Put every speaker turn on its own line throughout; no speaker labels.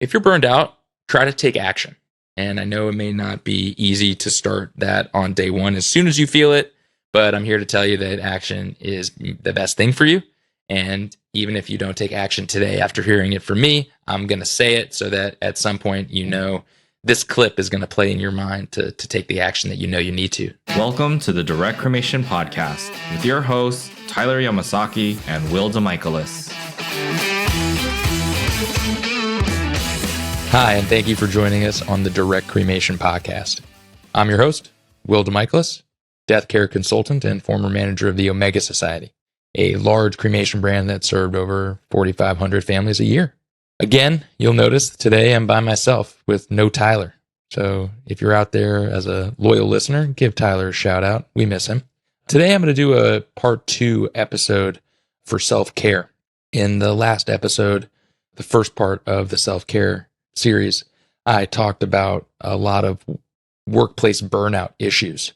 If you're burned out, try to take action. And I know it may not be easy to start that on day one as soon as you feel it, but I'm here to tell you that action is the best thing for you. And even if you don't take action today after hearing it from me, I'm going to say it so that at some point, this clip is going to play in your mind to take the action that you know you need to.
Welcome to the Direct Cremation podcast with your hosts, Tyler Yamasaki and Will Michaelis.
Hi, and thank you for joining us on the Direct Cremation podcast. I'm your host, Will Michaelis, death care consultant and former manager of the Omega Society, a large cremation brand that served over 4,500 families a year. Again, you'll notice today I'm by myself with no Tyler. So if you're out there as a loyal listener, give Tyler a shout out. We miss him. Today I'm going to do a part 2 episode for self-care. In the last episode, the first part of the self-care series, I talked about a lot of workplace burnout issues,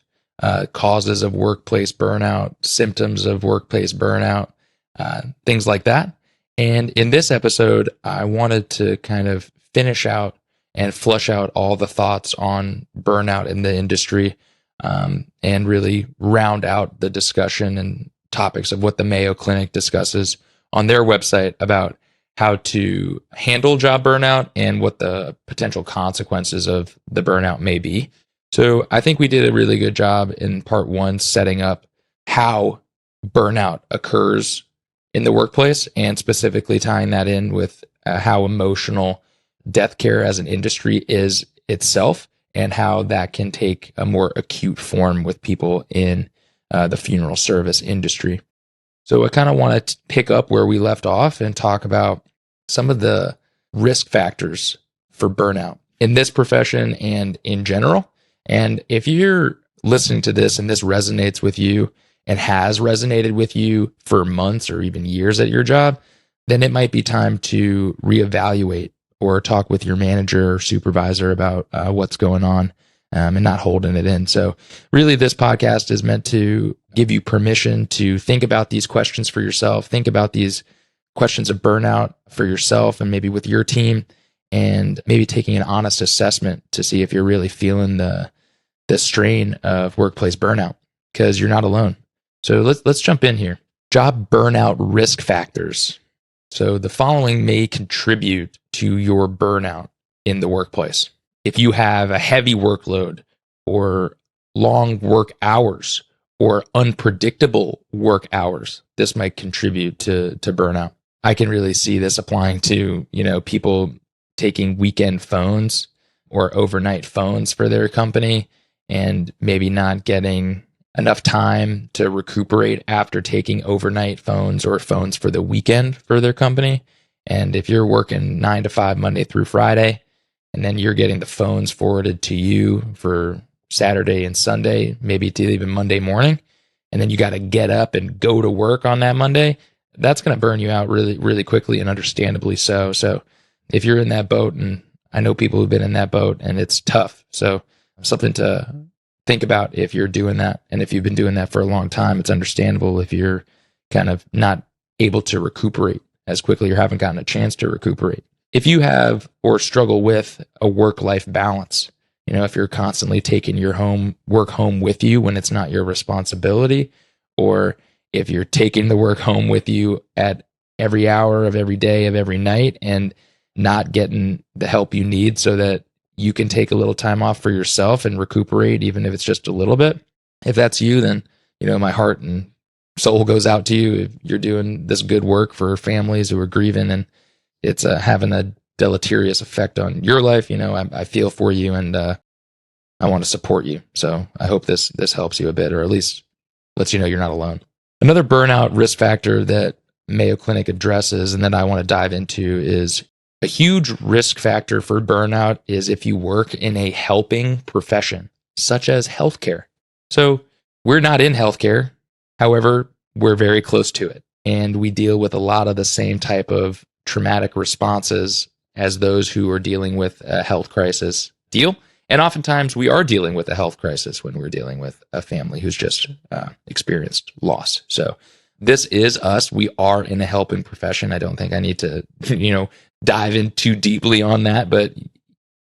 causes of workplace burnout, symptoms of workplace burnout, things like that. And in this episode, I wanted to kind of finish out and flush out all the thoughts on burnout in the industry, and really round out the discussion and topics of what the Mayo Clinic discusses on their website about how to handle job burnout and what the potential consequences of the burnout may be. So I think we did a really good job in part 1 setting up how burnout occurs in the workplace and specifically tying that in with how emotional death care as an industry is itself and how that can take a more acute form with people in the funeral service industry. So I kind of want to pick up where we left off and talk about some of the risk factors for burnout in this profession and in general. And if you're listening to this and this resonates with you and has resonated with you for months or even years at your job, then it might be time to reevaluate or talk with your manager or supervisor about what's going on, and not holding it in. So really, this podcast is meant to give you permission to think about these questions for yourself, think about these questions of burnout for yourself and maybe with your team, and maybe taking an honest assessment to see if you're really feeling the strain of workplace burnout, because you're not alone. So let's jump in here. Job burnout risk factors. So the following may contribute to your burnout in the workplace. If you have a heavy workload or long work hours or unpredictable work hours, this might contribute to burnout. I can really see this applying to, people taking weekend phones or overnight phones for their company and maybe not getting enough time to recuperate after taking overnight phones or phones for the weekend for their company. And if you're working 9 to 5 Monday through Friday, and then you're getting the phones forwarded to you for Saturday and Sunday, maybe to even Monday morning, and then you got to get up and go to work on that Monday, that's going to burn you out really, really quickly, and understandably so. So if you're in that boat, and I know people who've been in that boat, and it's tough. So something to think about if you're doing that. And if you've been doing that for a long time, it's understandable if you're kind of not able to recuperate as quickly or haven't gotten a chance to recuperate. If you have or struggle with a work-life balance, if you're constantly taking your work home with you when it's not your responsibility, or if you're taking the work home with you at every hour of every day of every night and not getting the help you need so that you can take a little time off for yourself and recuperate, even if it's just a little bit. If that's you, then, my heart and soul goes out to you. If you're doing this good work for families who are grieving and it's having a deleterious effect on your life, I feel for you, and I want to support you. So I hope this helps you a bit, or at least lets you know you're not alone. Another burnout risk factor that Mayo Clinic addresses and that I want to dive into is a huge risk factor for burnout is if you work in a helping profession, such as healthcare. So we're not in healthcare. However, we're very close to it. And we deal with a lot of the same type of traumatic responses as those who are dealing with a health crisis deal. And oftentimes we are dealing with a health crisis when we're dealing with a family who's just experienced loss. So this is us. We are in a helping profession. I don't think I need to, dive in too deeply on that, but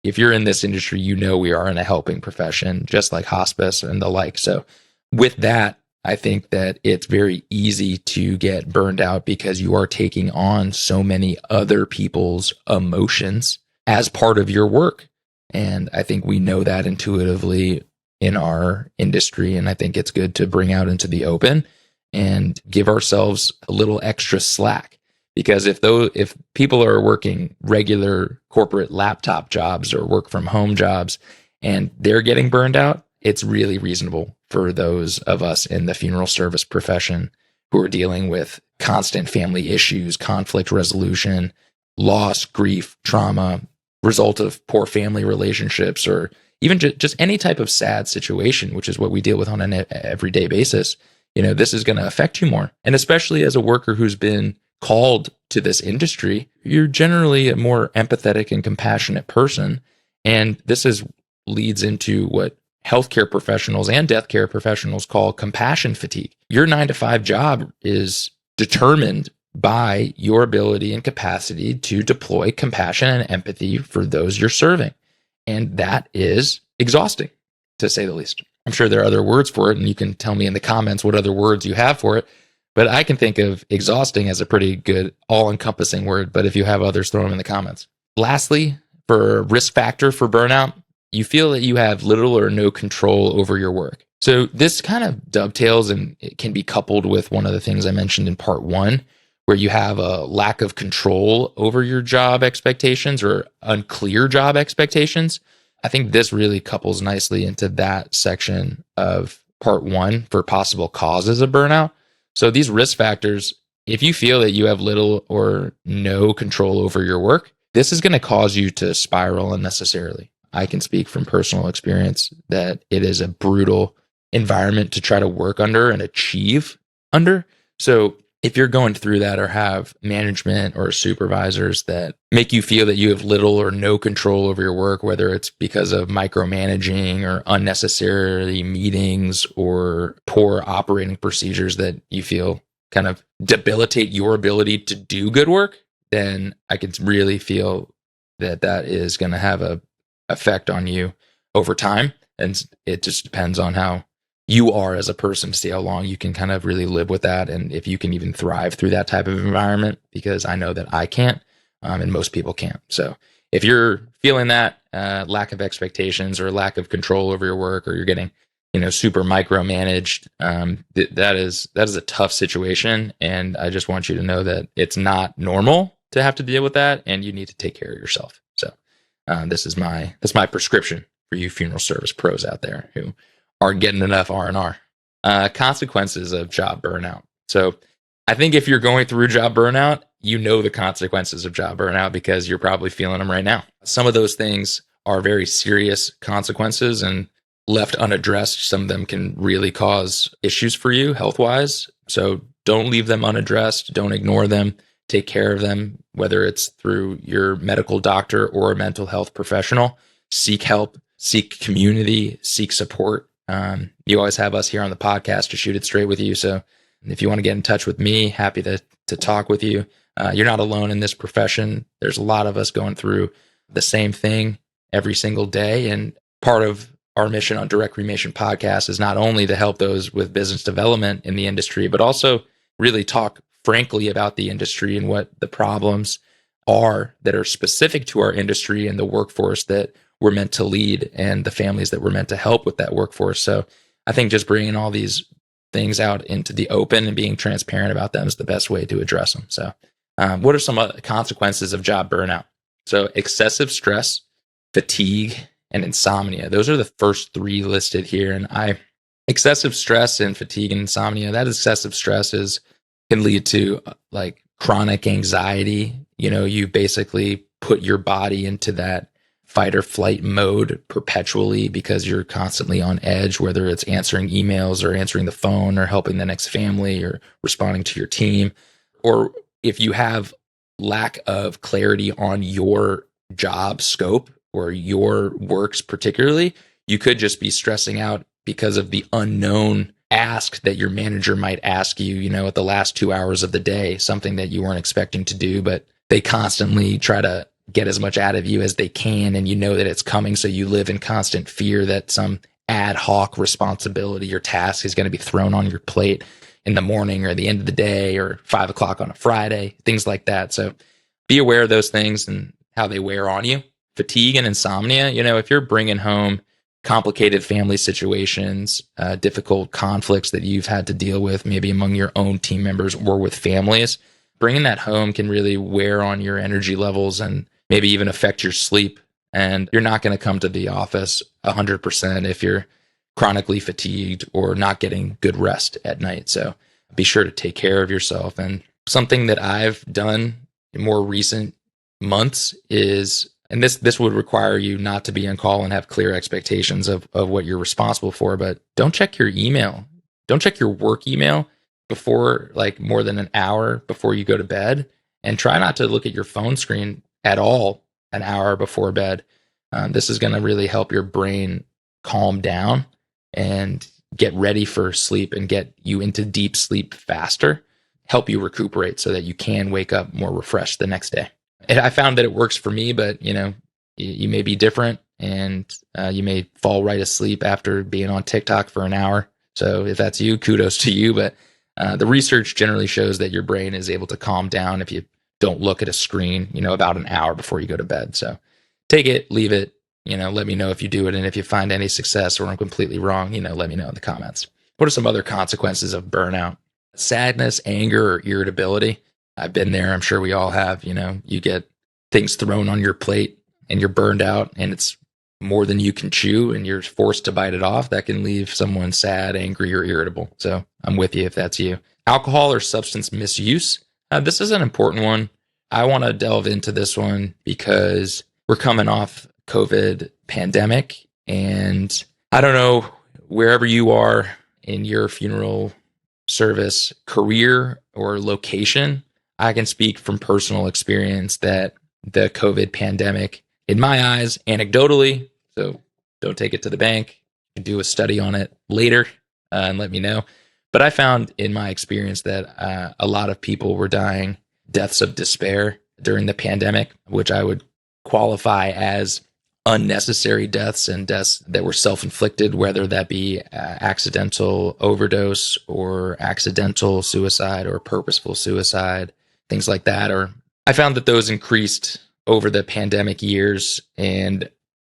if you're in this industry, we are in a helping profession, just like hospice and the like. So with that, I think that it's very easy to get burned out because you are taking on so many other people's emotions as part of your work. And I think we know that intuitively in our industry. And I think it's good to bring out into the open and give ourselves a little extra slack. Because if people are working regular corporate laptop jobs or work from home jobs and they're getting burned out, it's really reasonable for those of us in the funeral service profession who are dealing with constant family issues, conflict resolution, loss, grief, trauma, result of poor family relationships, or even just any type of sad situation, which is what we deal with on an everyday basis. This is going to affect you more. And especially as a worker who's been called to this industry, you're generally a more empathetic and compassionate person. And leads into what healthcare professionals and death care professionals call compassion fatigue. Your 9-to-5 job is determined by your ability and capacity to deploy compassion and empathy for those you're serving. And that is exhausting, to say the least. I'm sure there are other words for it, and you can tell me in the comments what other words you have for it. But I can think of exhausting as a pretty good all-encompassing word, but if you have others, throw them in the comments. Lastly, for risk factor for burnout, you feel that you have little or no control over your work. So this kind of dovetails and it can be coupled with one of the things I mentioned in part 1, where you have a lack of control over your job expectations or unclear job expectations. I think this really couples nicely into that section of part 1 for possible causes of burnout. So these risk factors, if you feel that you have little or no control over your work, this is going to cause you to spiral unnecessarily. I can speak from personal experience that it is a brutal environment to try to work under and achieve under. So if you're going through that or have management or supervisors that make you feel that you have little or no control over your work, whether it's because of micromanaging or unnecessary meetings or poor operating procedures that you feel kind of debilitate your ability to do good work, then I can really feel that that is going to have a effect on you over time. And it just depends on how you are as a person to see how long you can kind of really live with that. And if you can even thrive through that type of environment, because I know that I can't, and most people can't. So if you're feeling that lack of expectations or lack of control over your work, or you're getting, super micromanaged, that is a tough situation. And I just want you to know that it's not normal to have to deal with that, and you need to take care of yourself. So that's my prescription for you funeral service pros out there who aren't getting enough R&R. Consequences of job burnout. So I think if you're going through job burnout, you know the consequences of job burnout because you're probably feeling them right now. Some of those things are very serious consequences, and left unaddressed, some of them can really cause issues for you health-wise. So don't leave them unaddressed. Don't ignore them. Take care of them, whether it's through your medical doctor or a mental health professional. Seek help, seek community, seek support. You always have us here on the podcast to shoot it straight with you. So if you want to get in touch with me, happy to talk with you. You're not alone in this profession. There's a lot of us going through the same thing every single day. And part of our mission on Direct Cremation podcast is not only to help those with business development in the industry, but also really talk frankly about the industry and what the problems are that are specific to our industry and the workforce that we're meant to lead and the families that we're meant to help with that workforce. So I think just bringing all these things out into the open and being transparent about them is the best way to address them. So what are some other consequences of job burnout? So excessive stress, fatigue, and insomnia. Those are the first three listed here. And excessive stress and fatigue and insomnia, that excessive stress can lead to like chronic anxiety. You basically put your body into that fight or flight mode perpetually because you're constantly on edge, whether it's answering emails or answering the phone or helping the next family or responding to your team. Or if you have lack of clarity on your job scope or your works particularly, you could just be stressing out because of the unknown ask that your manager might ask you, at the last 2 hours of the day, something that you weren't expecting to do, but they constantly try to get as much out of you as they can, and you know that it's coming, so you live in constant fear that some ad hoc responsibility or task is going to be thrown on your plate in the morning or the end of the day or 5 o'clock on a Friday, things like that. So be aware of those things and how they wear on you. Fatigue and insomnia, if you're bringing home complicated family situations, difficult conflicts that you've had to deal with, maybe among your own team members or with families, bringing that home can really wear on your energy levels and maybe even affect your sleep. And you're not going to come to the office 100% if you're chronically fatigued or not getting good rest at night. So be sure to take care of yourself. And something that I've done in more recent months is, and this would require you not to be on call and have clear expectations of what you're responsible for, but don't check your email. Don't check your work email before, like, more than an hour before you go to bed, and try not to look at your phone screen at all an hour before bed. This is going to really help your brain calm down and get ready for sleep and get you into deep sleep faster, help you recuperate so that you can wake up more refreshed the next day. And I found that it works for me, but you may be different, and you may fall right asleep after being on TikTok for an hour. So if that's you, kudos to you. But the research generally shows that your brain is able to calm down if you don't look at a screen, about an hour before you go to bed. So take it, leave it, let me know if you do it. And if you find any success or I'm completely wrong, let me know in the comments. What are some other consequences of burnout? Sadness, anger, or irritability. I've been there. I'm sure we all have. You get things thrown on your plate and you're burned out and it's more than you can chew and you're forced to bite it off. That can leave someone sad, angry, or irritable. So I'm with you if that's you. Alcohol or substance misuse. This is an important one. I want to delve into this one because we're coming off COVID pandemic, and I don't know, wherever you are in your funeral service career or location, I can speak from personal experience that the COVID pandemic, in my eyes, anecdotally, so don't take it to the bank, you can do a study on it later and let me know. But I found in my experience that a lot of people were dying deaths of despair during the pandemic, which I would qualify as unnecessary deaths and deaths that were self-inflicted, whether that be accidental overdose or accidental suicide or purposeful suicide, things like that. Or I found that those increased over the pandemic years. And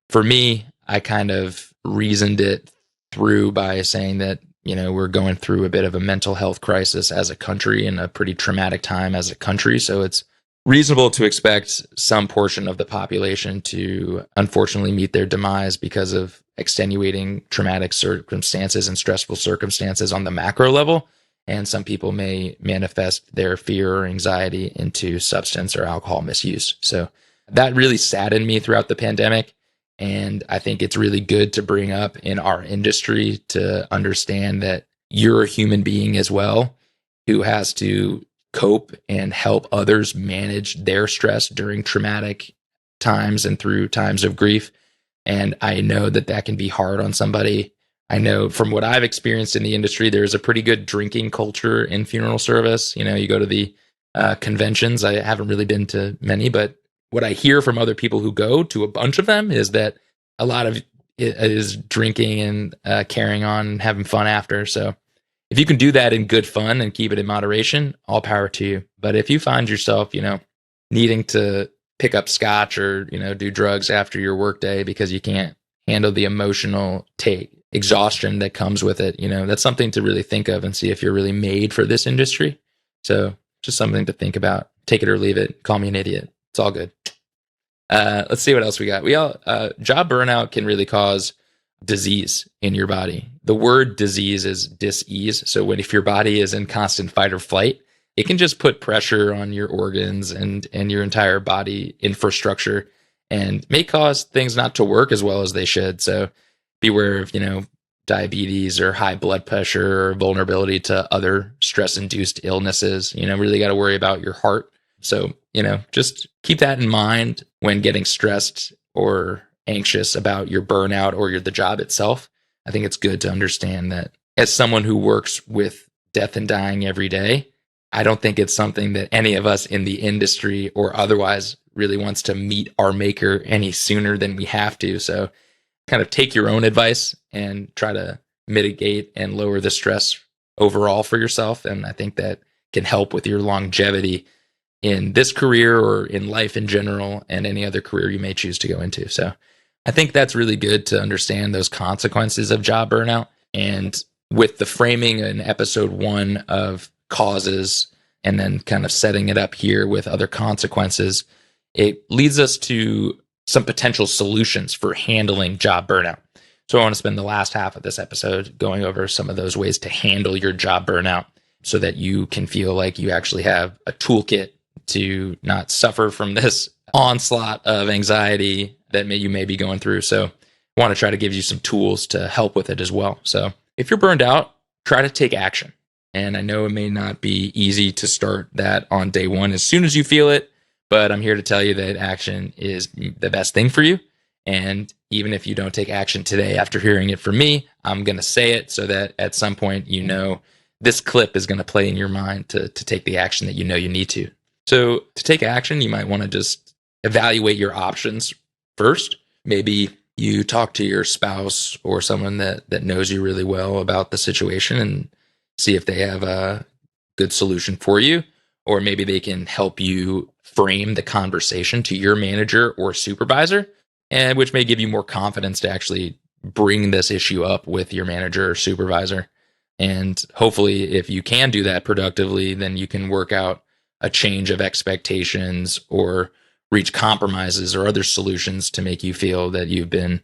for me, I kind of reasoned it through by saying that, we're going through a bit of a mental health crisis as a country and a pretty traumatic time as a country. So it's reasonable to expect some portion of the population to unfortunately meet their demise because of extenuating traumatic circumstances and stressful circumstances on the macro level. And some people may manifest their fear or anxiety into substance or alcohol misuse. So that really saddened me throughout the pandemic. And I think it's really good to bring up in our industry to understand that you're a human being as well who has to cope and help others manage their stress during traumatic times and through times of grief. And I know that that can be hard on somebody. I know from what I've experienced in the industry, there's a pretty good drinking culture in funeral service. You go to the conventions. I haven't really been to many, but what I hear from other people who go to a bunch of them is that a lot of it is drinking and carrying on and having fun after. So if you can do that in good fun and keep it in moderation, all power to you. But if you find yourself, needing to pick up scotch or, do drugs after your workday because you can't handle the emotional exhaustion that comes with it, that's something to really think of and see if you're really made for this industry. So just something to think about. Take it or leave it. Call me an idiot. It's all good. Let's see what else we got. Job burnout can really cause disease in your body. The word disease is dis-ease. So if your body is in constant fight or flight, it can just put pressure on your organs and your entire body infrastructure and may cause things not to work as well as they should. So beware of, diabetes or high blood pressure or vulnerability to other stress-induced illnesses. Really got to worry about your heart. So, just keep that in mind when getting stressed or anxious about your burnout or the job itself. I think it's good to understand that as someone who works with death and dying every day, I don't think it's something that any of us in the industry or otherwise really wants to meet our maker any sooner than we have to. So kind of take your own advice and try to mitigate and lower the stress overall for yourself. And I think that can help with your longevity in this career or in life in general and any other career you may choose to go into. So I think that's really good to understand those consequences of job burnout. And with the framing in episode 1 of causes and then kind of setting it up here with other consequences, it leads us to some potential solutions for handling job burnout. So I want to spend the last half of this episode going over some of those ways to handle your job burnout so that you can feel like you actually have a toolkit to not suffer from this onslaught of anxiety that you may be going through. So I want to try to give you some tools to help with it as well. So if you're burned out, try to take action. And I know it may not be easy to start that on day one as soon as you feel it, but I'm here to tell you that action is the best thing for you. And even if you don't take action today after hearing it from me, I'm going to say it so that at some point, you know, this clip is going to play in your mind to take the action that you know you need to. So to take action, you might want to just evaluate your options first. Maybe you talk to your spouse or someone that knows you really well about the situation and see if they have a good solution for you, or maybe they can help you frame the conversation to your manager or supervisor, and which may give you more confidence to actually bring this issue up with your manager or supervisor. And hopefully, if you can do that productively, then you can work out a change of expectations or reach compromises or other solutions to make you feel that you've been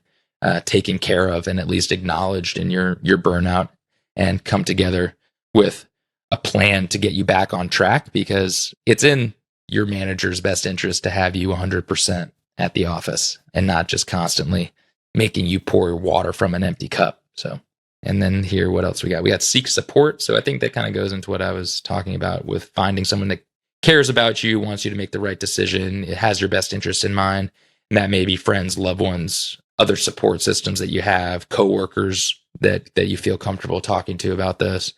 taken care of and at least acknowledged in your burnout, and come together with a plan to get you back on track, because it's in your manager's best interest to have you 100% at the office and not just constantly making you pour water from an empty cup. So, and then here, what else we got? We got seek support. So I think that kind of goes into what I was talking about with finding someone that cares about you, wants you to make the right decision. It has your best interest in mind. And that may be friends, loved ones, other support systems that you have, coworkers that you feel comfortable talking to about this.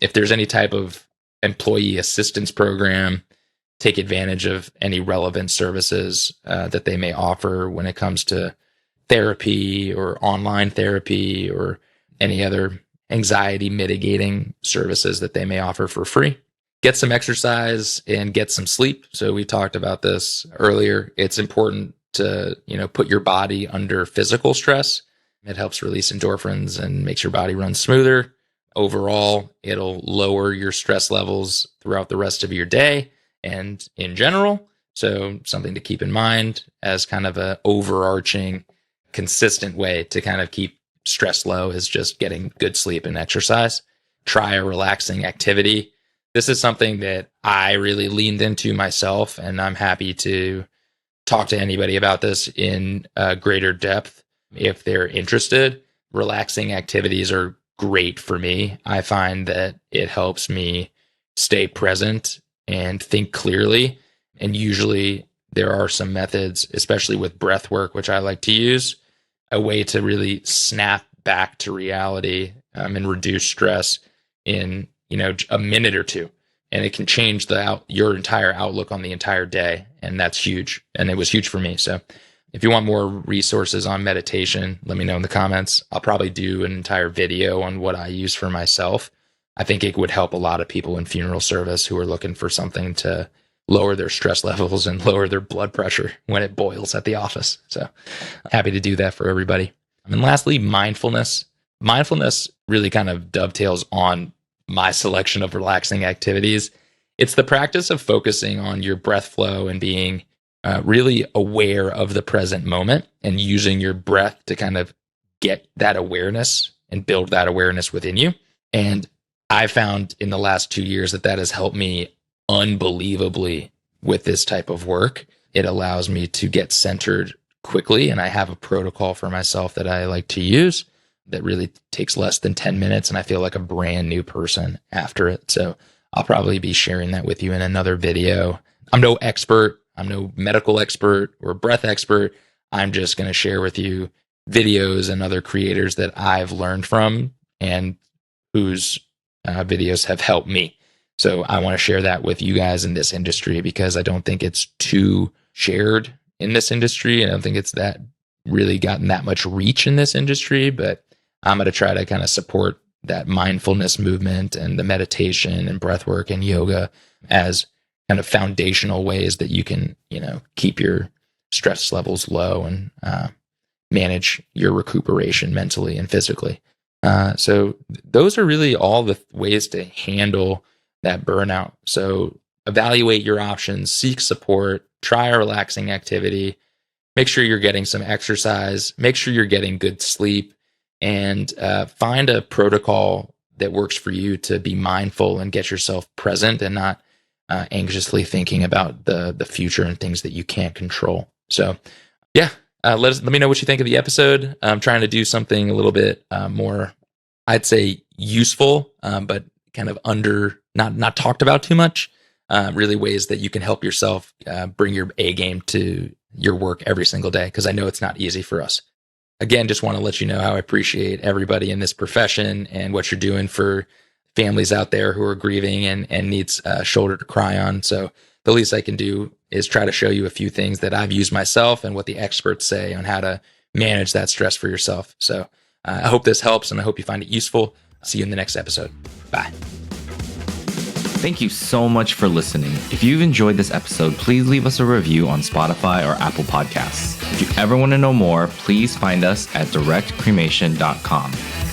If there's any type of employee assistance program, take advantage of any relevant services that they may offer when it comes to therapy or online therapy or any other anxiety mitigating services that they may offer for free. Get some exercise and get some sleep. So we talked about this earlier. It's important to, put your body under physical stress. It helps release endorphins and makes your body run smoother. Overall, it'll lower your stress levels throughout the rest of your day and in general. So something to keep in mind as kind of an overarching, consistent way to kind of keep stress low is just getting good sleep and exercise. Try a relaxing activity. This is something that I really leaned into myself, and I'm happy to talk to anybody about this in greater depth if they're interested. Relaxing activities are great for me. I find that it helps me stay present and think clearly. And usually there are some methods, especially with breath work, which I like to use, a way to really snap back to reality and reduce stress in a minute or two. And it can change your entire outlook on the entire day. And that's huge. And it was huge for me. So if you want more resources on meditation, let me know in the comments. I'll probably do an entire video on what I use for myself. I think it would help a lot of people in funeral service who are looking for something to lower their stress levels and lower their blood pressure when it boils at the office. So happy to do that for everybody. And lastly, mindfulness. Mindfulness really kind of dovetails on my selection of relaxing activities. It's the practice of focusing on your breath flow and being really aware of the present moment and using your breath to kind of get that awareness and build that awareness within you. And I found in the last 2 years that has helped me unbelievably with this type of work. It allows me to get centered quickly, and I have a protocol for myself that I like to use that really takes less than 10 minutes, and I feel like a brand new person after it. So I'll probably be sharing that with you in another video. I'm no expert. I'm no medical expert or breath expert. I'm just going to share with you videos and other creators that I've learned from and whose videos have helped me. So I want to share that with you guys in this industry because I don't think it's too shared in this industry. I don't think it's that really gotten that much reach in this industry, but I'm going to try to kind of support that mindfulness movement and the meditation and breath work and yoga as kind of foundational ways that you can, keep your stress levels low and manage your recuperation mentally and physically. So those are really all the ways to handle that burnout. So evaluate your options, seek support, try a relaxing activity, make sure you're getting some exercise, make sure you're getting good sleep, and find a protocol that works for you to be mindful and get yourself present and not anxiously thinking about the future and things that you can't control. So yeah, let me know what you think of the episode. I'm trying to do something a little bit more, I'd say, useful, but kind of not talked about too much. Really ways that you can help yourself bring your A game to your work every single day, because I know it's not easy for us. Again, just want to let you know how I appreciate everybody in this profession and what you're doing for families out there who are grieving and needs a shoulder to cry on. So the least I can do is try to show you a few things that I've used myself and what the experts say on how to manage that stress for yourself. So I hope this helps, and I hope you find it useful. See you in the next episode. Bye.
Thank you so much for listening. If you've enjoyed this episode, please leave us a review on Spotify or Apple Podcasts. If you ever want to know more, please find us at directcremation.com.